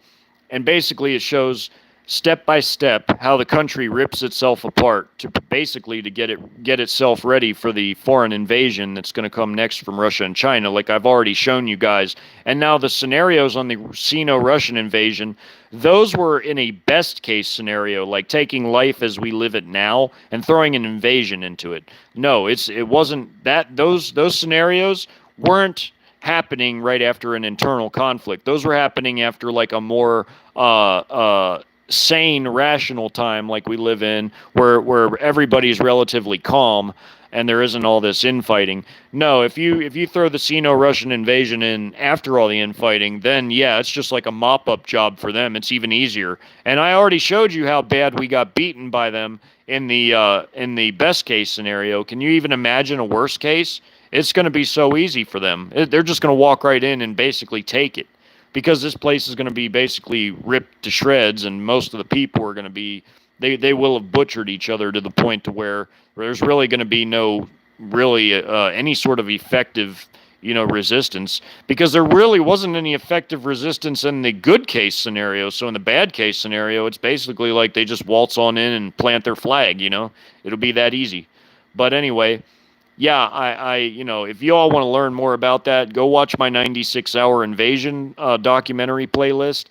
and basically it shows step by step how the country rips itself apart to basically to get itself ready for the foreign invasion that's going to come next from Russia and China, like I've already shown you guys. And now the scenarios on the Sino-Russian invasion, those were in a best case scenario, like taking life as we live it now and throwing an invasion into it. No, it wasn't that. Those scenarios weren't happening right after an internal conflict. Those were happening after like a more sane, rational time like we live in, where everybody's relatively calm and there isn't all this infighting. No, if you throw the Sino-Russian invasion in after all the infighting, then yeah, it's just like a mop-up job for them. It's even easier. And I already showed you how bad we got beaten by them in the best case scenario. Can you even imagine a worst case? It's going to be so easy for them. They're just going to walk right in and basically take it, because this place is going to be basically ripped to shreds, and most of the people are going to be, they will have butchered each other to the point to where there's really going to be no really any sort of effective resistance, because there really wasn't any effective resistance in the good case scenario. So in the bad case scenario, it's basically like they just waltz on in and plant their flag. It'll be that easy. But anyway, yeah, I if you all want to learn more about that, go watch my 96-hour invasion documentary playlist.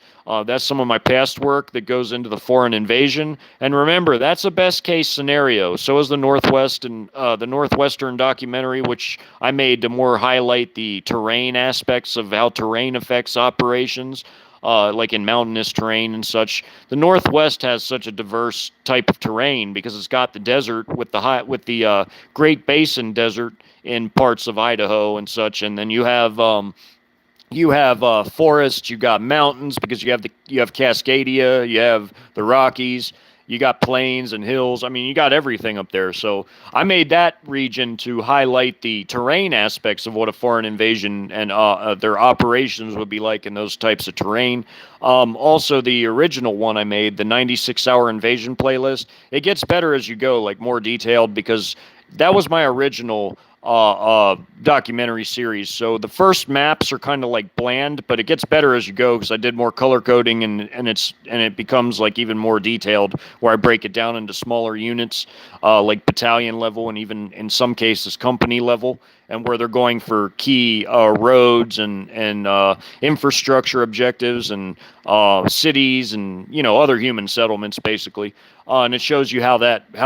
That's some of my past work that goes into the foreign invasion. And remember, that's a best case scenario. So is the Northwestern documentary, which I made to more highlight the terrain aspects of how terrain affects operations. Like in mountainous terrain and such. The Northwest has such a diverse type of terrain because it's got the desert with the Great Basin desert in parts of Idaho and such, and then you have forests, you got mountains because you have Cascadia, you have the Rockies. You got plains and hills. I mean, you got everything up there. So I made that region to highlight the terrain aspects of what a foreign invasion and their operations would be like in those types of terrain. Also, the original one I made, the 96-hour invasion playlist, it gets better as you go, like more detailed, because that was my original documentary series. So the first maps are kind of like bland, but it gets better as you go because I did more color coding and it becomes like even more detailed, where I break it down into smaller units, like battalion level and even in some cases company level. and where they're going for key roads and infrastructure objectives and cities and other human settlements basically. And it shows you how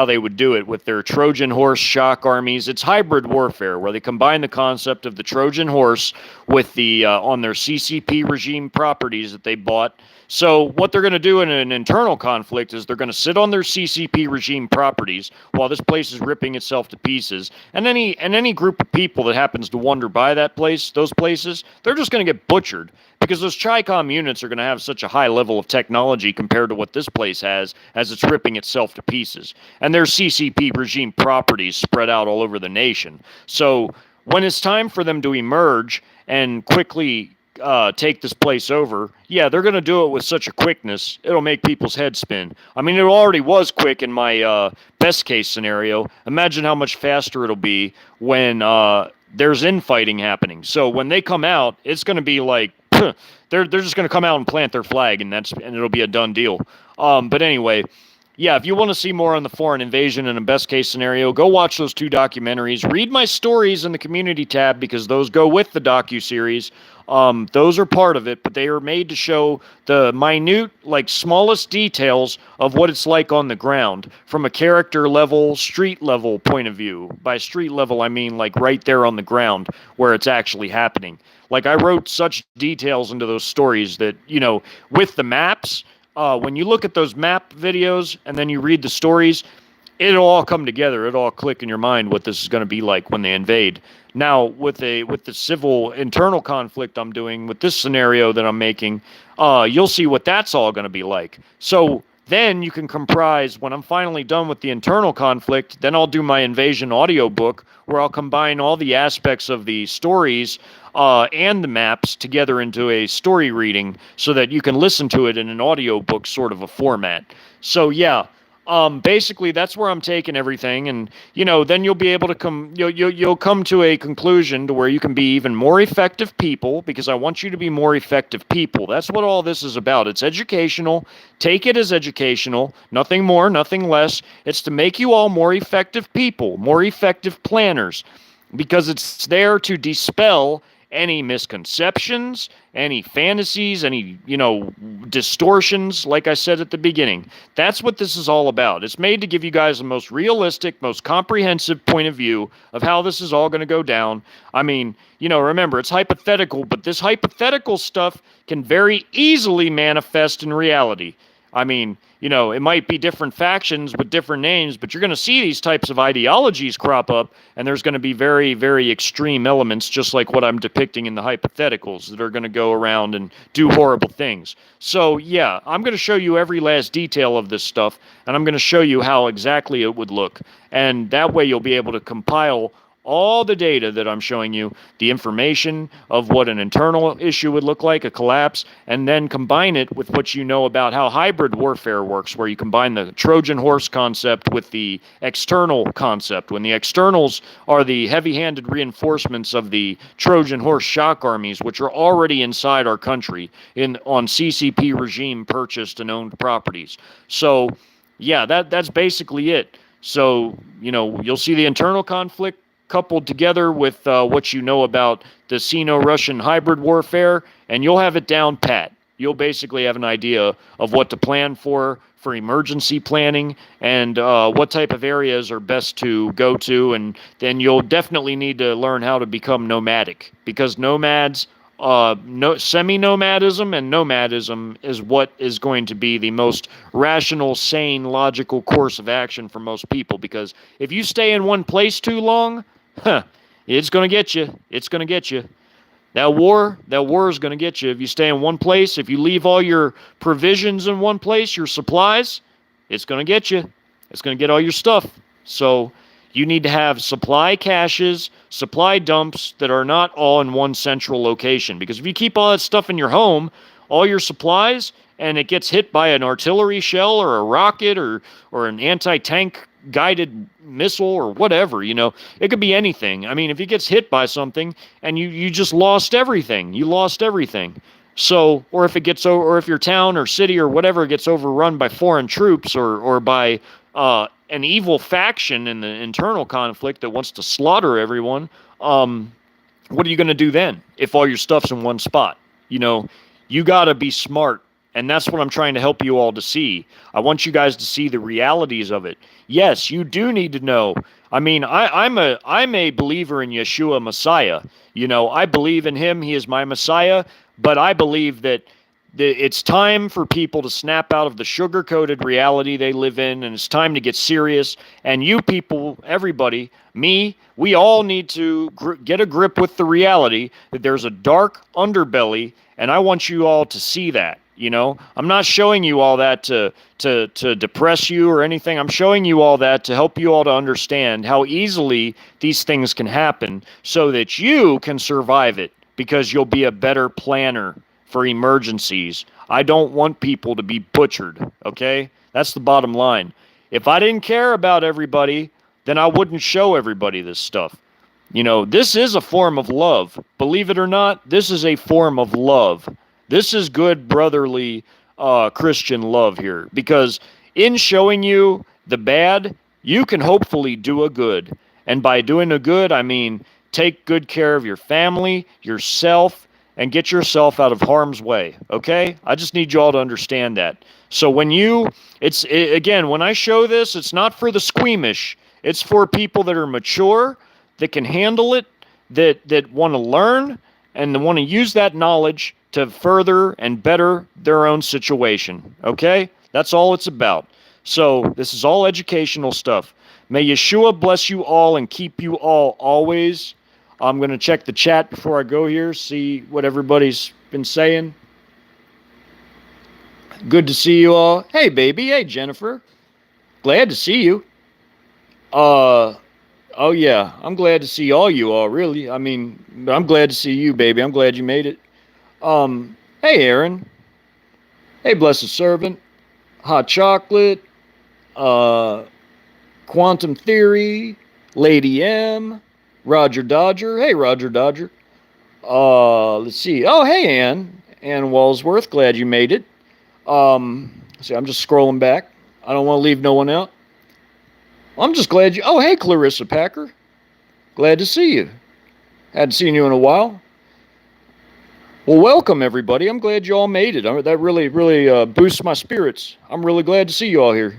they would do it with their Trojan horse shock armies. It's hybrid warfare where they combine the concept of the Trojan horse with the on their CCP regime properties that they bought. So what they're going to do in an internal conflict is they're going to sit on their CCP regime properties while this place is ripping itself to pieces. And any group of people that happens to wander by those places, they're just going to get butchered because those Chi-Com units are going to have such a high level of technology compared to what this place has as it's ripping itself to pieces. And there's CCP regime properties spread out all over the nation. So when it's time for them to emerge and quickly take this place over, yeah, they're going to do it with such a quickness, it'll make people's heads spin. I mean, it already was quick in my best case scenario. Imagine how much faster it'll be when there's infighting happening. So when they come out, it's going to be like, they're just going to come out and plant their flag, and it'll be a done deal. But anyway, yeah, if you want to see more on the foreign invasion in a best case scenario, go watch those 2 documentaries. Read my stories in the community tab because those go with the docuseries. Those are part of it, but they are made to show the minute, smallest details of what it's like on the ground from a character level, street level point of view. By street level, I mean right there on the ground where it's actually happening. I wrote such details into those stories that, with the maps, when you look at those map videos and then you read the stories, it'll all come together. It'll all click in your mind what this is going to be like when they invade. Now, with the civil internal conflict I'm doing, with this scenario that I'm making, you'll see what that's all going to be like. So then you can comprise, when I'm finally done with the internal conflict, then I'll do my invasion audiobook where I'll combine all the aspects of the stories and the maps together into a story reading so that you can listen to it in an audiobook sort of a format. So yeah, basically that's where I'm taking everything, and then you'll be able to you'll come to a conclusion to where you can be even more effective people, because I want you to be more effective people. That's what all this is about. It's educational. Take it as educational, nothing more, nothing less. It's to make you all more effective people, more effective planners, because it's there to dispel any misconceptions, any fantasies, any, distortions, like I said at the beginning. That's what this is all about. It's made to give you guys the most realistic, most comprehensive point of view of how this is all going to go down. I mean, remember, it's hypothetical, but this hypothetical stuff can very easily manifest in reality. I mean, it might be different factions with different names, but you're going to see these types of ideologies crop up, and there's going to be very, very extreme elements, just like what I'm depicting in the hypotheticals, that are going to go around and do horrible things. So, yeah, I'm going to show you every last detail of this stuff, and I'm going to show you how exactly it would look. And that way you'll be able to compile all the data that I'm showing you, the information of what an internal issue would look like, a collapse, and then combine it with what you know about how hybrid warfare works, where you combine the Trojan horse concept with the external concept, when the externals are the heavy-handed reinforcements of the Trojan horse shock armies, which are already inside our country on CCP regime purchased and owned properties. So, yeah, that's basically it. So, you'll see the internal conflict coupled together with what you know about the Sino-Russian hybrid warfare, and you'll have it down pat. You'll basically have an idea of what to plan for emergency planning, and what type of areas are best to go to, and then you'll definitely need to learn how to become nomadic, because semi-nomadism and nomadism is what is going to be the most rational, sane, logical course of action for most people, because if you stay in one place too long, it's going to get you. It's going to get you. That war is going to get you. If you stay in one place, if you leave all your provisions in one place, your supplies, it's going to get you. It's going to get all your stuff. So you need to have supply caches, supply dumps that are not all in one central location. Because if you keep all that stuff in your home, all your supplies, and it gets hit by an artillery shell or a rocket or an anti-tank guided missile or whatever, it could be anything. I mean, if it gets hit by something and you just lost everything, So, or if your town or city or whatever gets overrun by foreign troops or by an evil faction in the internal conflict that wants to slaughter everyone, what are you going to do then if all your stuff's in one spot? You know, you got to be smart. And that's what I'm trying to help you all to see. I want you guys to see the realities of it. Yes, you do need to know. I mean, I'm a believer in Yeshua Messiah. You know, I believe in him. He is my Messiah. But I believe that it's time for people to snap out of the sugar-coated reality they live in, and it's time to get serious. And you people, everybody, me, we all need to get a grip with the reality that there's a dark underbelly, and I want you all to see that. You know, I'm not showing you all that to depress you or anything. I'm showing you all that to help you all to understand how easily these things can happen so that you can survive it, because you'll be a better planner for emergencies. I don't want people to be butchered, okay? That's the bottom line. If I didn't care about everybody, then I wouldn't show everybody this stuff. You know, this is a form of love. Believe it or not, this is a form of love. This is good brotherly Christian love here, because in showing you the bad, you can hopefully do a good. And by doing a good, I mean take good care of your family, yourself, and get yourself out of harm's way, okay? I just need you all to understand that. So when again, when I show this, it's not for the squeamish. It's for people that are mature, that can handle it, that want to learn, and want to use that knowledge to further and better their own situation, okay? That's all it's about. So this is all educational stuff. May Yeshua bless you all and keep you all always. I'm going to check the chat before I go here, see what everybody's been saying. Good to see you all. Hey, baby. Hey, Jennifer. Glad to see you. Oh, yeah. I'm glad to see all you all, really. I mean, I'm glad to see you, baby. I'm glad you made it. Hey, Aaron. Hey, blessed servant. Hot chocolate. Quantum Theory. Lady M. Roger Dodger. Hey, Roger Dodger. Let's see. Oh, hey, Ann. Ann Walsworth. Glad you made it. See, I'm just scrolling back. I don't want to leave no one out. I'm just glad you... Oh, hey, Clarissa Packer. Glad to see you. Hadn't seen you in a while. Well, welcome, everybody. I'm glad you all made it. That really, really boosts my spirits. I'm really glad to see you all here.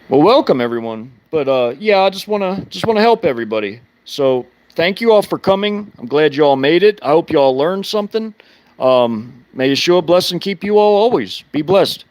Well, welcome, everyone. But yeah, I just wanna help everybody. So thank you all for coming. I'm glad you all made it. I hope you all learned something. May Yeshua bless and keep you all always. Be blessed.